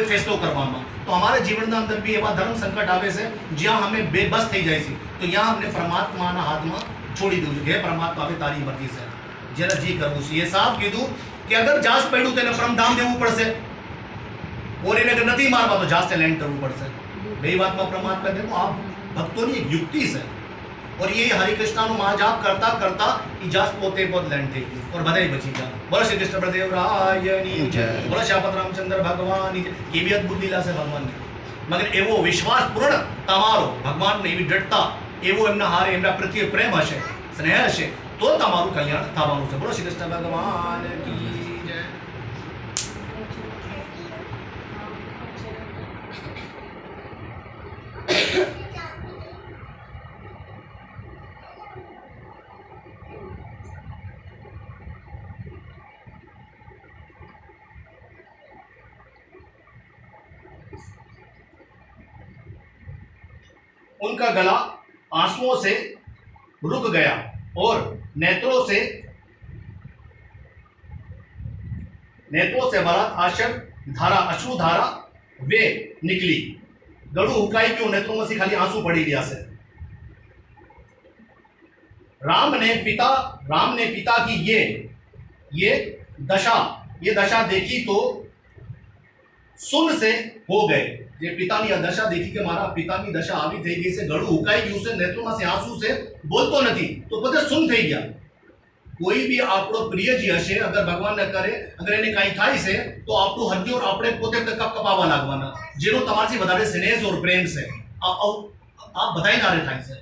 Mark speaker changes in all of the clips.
Speaker 1: કોઈ ફેસલો કરવામાં. તો અમારા જીવનના અંદર બી એવા ધર્મ સંકટ આવે છે જ્યાં અમે બેબસ થઈ જાય છે. તો ત્યાં અમને પરમાત્માના હાથમાં છોડી દઉં છું. હે પરમાત્મા, હવે તારી મરજી છે, જેને જે કરવું છે. એ સાફ કીધું કે અગર જાસ પડ્યું તેને પરમધામ દેવું પડશે, ઓરીને અગર નથી મારવા તો જાસને લેન્ડ કરવું પડશે. બે વાતમાં પરમાત્મા કહે આ ભક્તોની એક યુક્તિ છે. और ये हरे कृष्णा નું મહાજાપ કરતા કરતા ઇજાસ પોતે પોત લેન્ડ થઈ ગયું और બધાય બચી ગયા. બોલો શ્રી કૃષ્ણ પ્રદેવ રાયની જય, બોલો શ્યાપત રામચંદ્ર ભગવાનની જય. કેવી અદભુત લીલા છે ભગવાનની. મગર એવો વિશ્વાસ પૂર્ણ તમારો ભગવાનને એવી દૃઢતા, એવો એમના હારે એમના પ્રત્યે પ્રેમ હશે, સ્નેહ હશે, તો તમારું કલ્યાણ થવાનું છે. બોલો શ્રી કૃષ્ણ ભગવાન કી જય. उनका गला आंसुओं से रुक गया और नेत्रों से भरा आशर धारा, अश्रु धारा वे निकली. गળું હુકાઈ ગયું, નેત્રોમાં से खाली आंसू पड़ी गया से. राम ने पिता की ये दशा देखी तो सुन से हो गए. જે પિતાની આ દશા દેખી કે મારા પિતાની દશા આવી થઈ ગઈ છે, ગળું હુકાઈ ગયું છે, નેત્રોમાં से આંસુ છે, બોલતો નથી, તો પોતે સુન થઈ ગયા. કોઈ બી આપણો પ્રિયજી હશે, અગર ભગવાન ન કરે, અગર એને કાંઈ થાય છે તો આપણું હૃદય આપણે પોતે કપાવા લાગવાના. જેનો તમારાથી વધારે સ્નેહ ઓર પ્રેમ છે આ બધાય નારે થાય છે.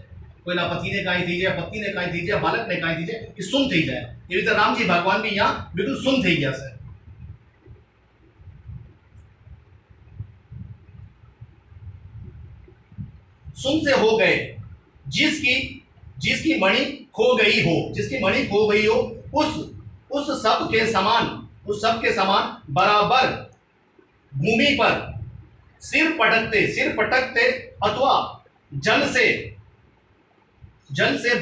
Speaker 1: કોઈના પતિને કાંઈ થઈ જાય, પત્નીને કાંઈ થઈ જાય, બાળકને કાંઈ થઈ જાય, એ સુન થઈ જાય. એવી રીતે રામજી ભગવાન બી અહીંયા બિલકુલ સુન થઈ ગયા છે. सुन से हो गए. जिसकी मणि खो गई हो, उस सब के समान बराबर भूमि पर सिर पटकते अथवा जल से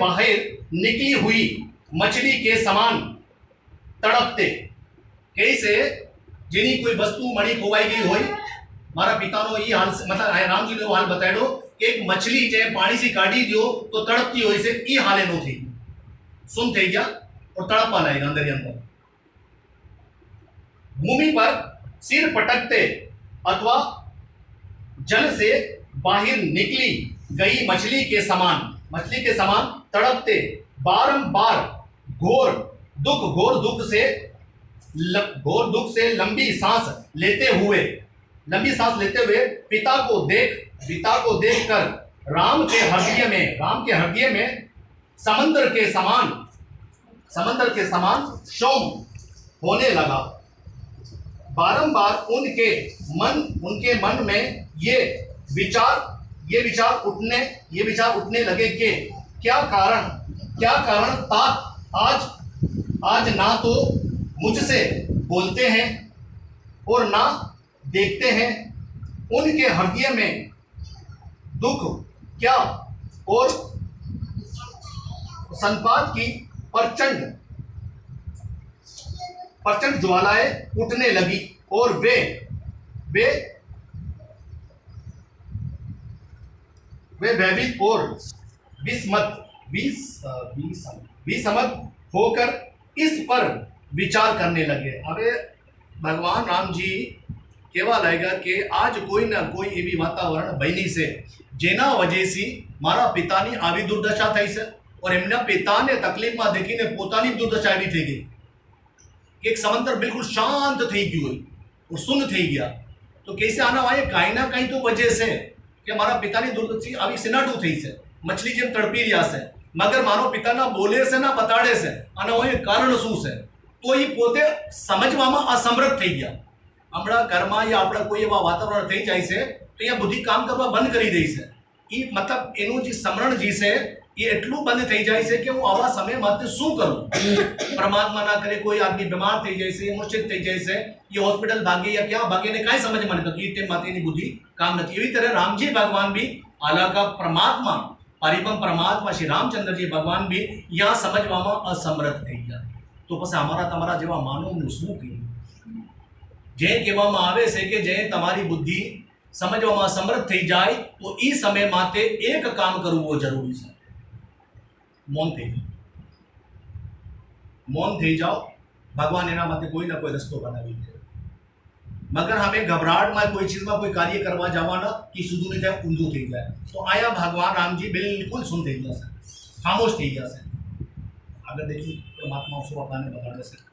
Speaker 1: बाहर निकली हुई मछली के समान तड़पते. कैसे જેની કોઈ વસ્તુ મણી ખોવાઈ ગઈ હોય, મારા પિતાનો એ હાલ, मतलब रामजीનો હાલ બતાડ્યો કે એક મછલી જે પાણીથી કાઢી દો તો તડપતી હોય છે, એ હાલે નો થઈ. સુન થઈ ગયા और તડપવા લાગ્યા અંદર ही अंदर. भूमि पर सिर पटकते अथवा जल से बाहर निकली गई मछली के समान तड़पते बारंबार घोर दुख से लंबी सांस लेते हुए पिता को देखकर राम के हृदय में समंदर के समान शोम होने लगा. बारंबार उनके मन में ये विचार उठने लगे कि क्या कारण आज ना तो मुझसे बोलते हैं और ना देखते हैं. उनके हृदय में दुख क्या और संपात की प्रचंड ज्वालाएं उठने लगी और वे भयभीत और विसमत होकर इस पर विचार करने लगे. હવે ભગવાન રામજી કહેવા લાગ્યા કે આજ કોઈ ના કોઈ એવી વાતાવરણ બની છે જેના વજહથી મારા પિતાની આવી દુર્દશા થઈ છે और એમના પિતાને તકલીફમાં દેખીને પોતાની દુર્દશા આવી થઈ ગઈ કે એક સમંદર બિલકુલ શાંત થઈ ગયું હોય और सुन થઈ ગયા. તો कैसे આના વાય કાંઈ ના કાંઈ તો વજહ છે કે મારા પિતાની દુર્દશા આવી સિનાટું થઈ છે, મછલી જેમ તડપી રહ્યા છે, મગર મારો પિતાના બોલે છે ના બતાડે છે, આના વાય કારણ શું છે? તો એ પોતે સમજવામાં અસમર્થ થઈ ગયા. હમણાં ઘરમાં યા આપણા કોઈ એવા વાતાવરણ થઈ જાય છે તો અહીંયા બુદ્ધિ કામ કરવા બંધ કરી દે છે. એ મતલબ એનું જે સમરણ જે છે એ એટલું બંધ થઈ જાય છે કે હું આવા સમયમાં શું કરું? પરમાત્મા ના કરે કોઈ આદમી બીમાર થઈ જાય છે, મૂર્છિત થઈ જાય છે, એ હોસ્પિટલ ભાગે યા ક્યાં ભાગે ને કાંઈ સમજમાં નથી થતું. એ તે માટેની બુદ્ધિ કામ નથી. એવી तरह રામજી ભગવાન બી આલાકા પરમાત્મા, પરિપમ પરમાત્મા શ્રી રામચંદ્રજી ભગવાન બી यहाँ સમજવામાં અસમર્થ થઈ ગયા. તો પછી અમારા તમારા જેવા માનવનું શું કહ્યું? જે કહેવામાં આવે છે કે જે તમારી બુદ્ધિ સમજવામાં સમર્થ થઈ જાય તો એ સમય માટે એક કામ કરવું જરૂરી છે, મૌન થઈ જાઓ. મૌન થઈ જાઓ, ભગવાન એના માટે કોઈ ના કોઈ રસ્તો બનાવી દે. મગર અમે ગભરાટમાં કોઈ ચીજમાં કોઈ કાર્ય કરવા જવાના કે સીધું નહીં થાય, ઊંધું થઈ જાય તો આયા ભગવાન રામજી બિલકુલ સુન થઈ જશે, ખામોશ થઈ જશે. આગળ દેખી પરમાત્મા શું આપણાને બતાડે છે.